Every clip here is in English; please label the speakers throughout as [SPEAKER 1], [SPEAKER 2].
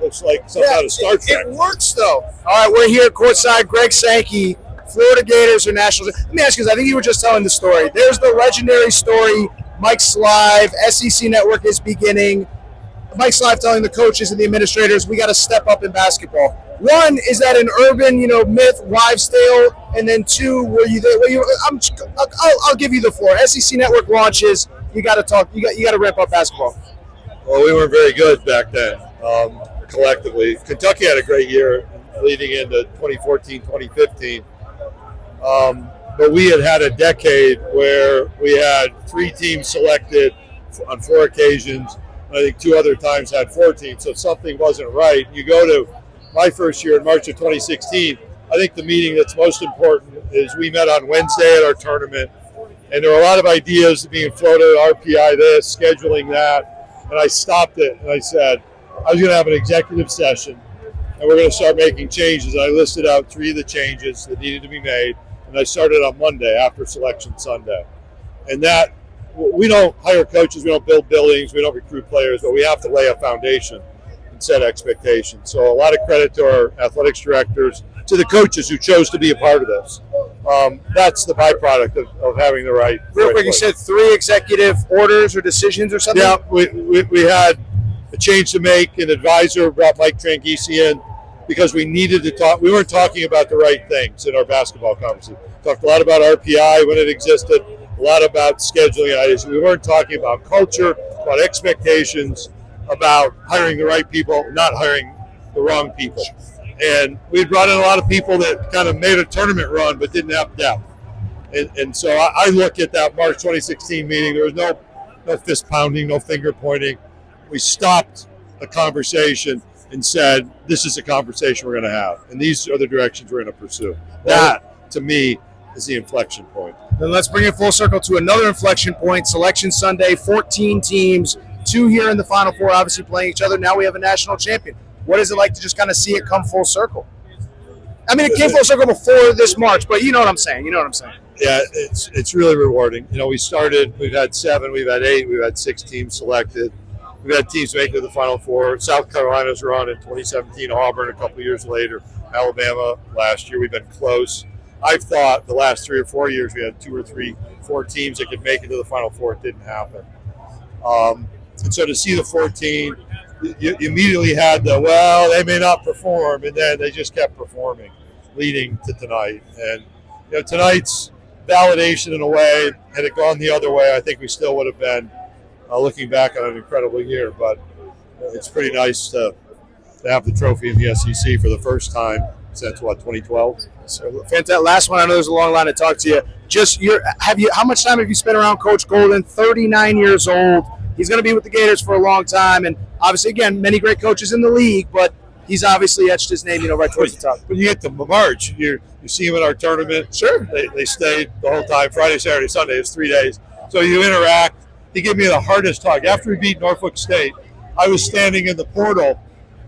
[SPEAKER 1] looks like something out of Star Trek.
[SPEAKER 2] It works, though. All right, we're here courtside. Greg Sankey, Florida Gators are national. Let me ask you, I think you were just telling the story. There's the legendary story, Mike's Live, SEC Network is beginning. Mike's Live telling the coaches and the administrators, we got to step up in basketball. One, is that an urban, myth, wives' tale? And then two, were you there? I'll give you the floor. SEC Network launches. You got to talk. You got to ramp up basketball.
[SPEAKER 1] Well, we weren't very good back then, collectively. Kentucky had a great year leading into 2014, 2015. But we had a decade where we had 3 teams selected on 4 occasions. I think 2 other times had 4 teams, so something wasn't right. You go to my first year in March of 2016, I think the meeting that's most important is we met on Wednesday at our tournament, and there were a lot of ideas being floated, RPI this, scheduling that, and I stopped it and I said, I was going to have an executive session, and we're going to start making changes. And I listed out 3 of the changes that needed to be made, and I started on Monday after Selection Sunday. And that, we don't hire coaches, we don't build buildings, we don't recruit players, but we have to lay a foundation and set expectations. So a lot of credit to our athletics directors, to the coaches who chose to be a part of this. That's the byproduct of having the right.
[SPEAKER 2] Real quick, you said 3 executive orders or decisions or something?
[SPEAKER 1] Yeah, we had a change to make. An advisor brought Mike Tranghese in because we needed to talk. We weren't talking about the right things in our basketball conversation. Talked a lot about RPI when it existed, a lot about scheduling items. We weren't talking about culture, about expectations, about hiring the right people, not hiring the wrong people. And we brought in a lot of people that kind of made a tournament run but didn't have depth. And so I look at that March 2016 meeting. There was no fist pounding, no finger pointing. We stopped the conversation and said, this is a conversation we're going to have, and these are the directions we're going to pursue. That, to me, is the inflection point.
[SPEAKER 2] Then let's bring it full circle to another inflection point. Selection Sunday, 14 teams, 2 here in the Final Four, obviously playing each other. Now we have a national champion. What is it like to just kind of see it come full circle? I mean, it came full circle before this March, but you know what I'm saying.
[SPEAKER 1] Yeah, it's really rewarding. We've had 7, we've had 8, we've had 6 teams selected. We've had teams make it to the Final Four. South Carolina's run in 2017, Auburn a couple of years later, Alabama last year. We've been close. I've thought the last 3 or 4 years we had 2 or 3, 4 teams that could make it to the Final Four. It didn't happen. And so to see the 14, you immediately had they may not perform, and then they just kept performing, leading to tonight. And tonight's validation in a way. Had it gone the other way, I think we still would have been looking back on an incredible year. But it's pretty nice to have the trophy in the SEC for the first time since 2012.
[SPEAKER 2] So fantastic. Last one. I know there's a long line to talk to you. How much time have you spent around Coach Golden? 39 years old. He's going to be with the Gators for a long time, and obviously, again, many great coaches in the league, but he's obviously etched his name, right towards the top.
[SPEAKER 1] When you get to March, you see him in our tournament.
[SPEAKER 2] Sure.
[SPEAKER 1] They stayed the whole time, Friday, Saturday, Sunday. It's 3 days. So you interact. He gave me the hardest hug. After we beat Norfolk State, I was standing in the portal.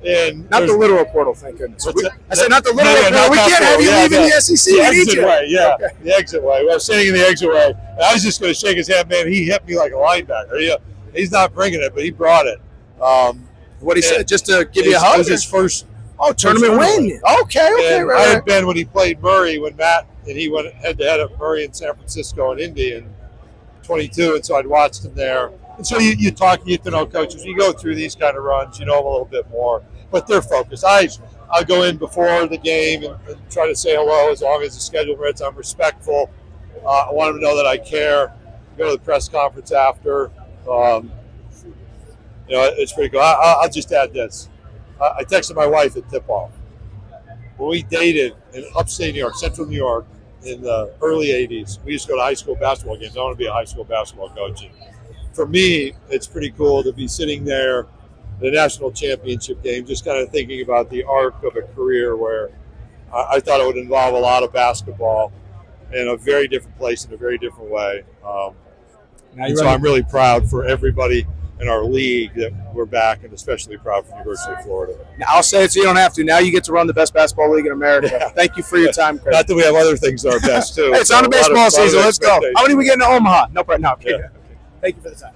[SPEAKER 1] And
[SPEAKER 2] not the literal portal, thank goodness. I said not the literal portal.
[SPEAKER 1] Not
[SPEAKER 2] we can't have you leaving the SEC.
[SPEAKER 1] The exit way, yeah. Okay. The exit way. I was standing in the exit way. And I was just going to shake his hand, man. He hit me like a linebacker. He's not bringing it, but he brought it.
[SPEAKER 2] What he said, just to give you a hug?
[SPEAKER 1] It was his first
[SPEAKER 2] tournament win. Okay, right.
[SPEAKER 1] I had been when he played Murray, when Matt and he went head-to-head at Murray in San Francisco and Indy in 22, and so I'd watched him there. And so you talk, you get to know coaches. You go through these kind of runs, you know them a little bit more. But they're focused. I'll go in before the game and try to say hello as long as the schedule permits. I'm respectful. I want them to know that I care. Go to the press conference after. It's pretty cool. I'll just add this. I texted my wife at tip-off. When we dated in upstate New York, central New York, in the early 80s, we used to go to high school basketball games. I want to be a high school basketball coach. And for me, it's pretty cool to be sitting there the national championship game, just kind of thinking about the arc of a career where I thought it would involve a lot of basketball in a very different place in a very different way. So I'm really proud for everybody in our league that we're back, and especially proud for the University of Florida.
[SPEAKER 2] Now, I'll say it so you don't have to. Now you get to run the best basketball league in America. Yeah. Thank you for your time, Craig.
[SPEAKER 1] Not that we have other things that are best, too.
[SPEAKER 2] Hey, it's on the baseball season. Let's go. How many we getting to Omaha? No.
[SPEAKER 1] Yeah.
[SPEAKER 2] Thank you for the time.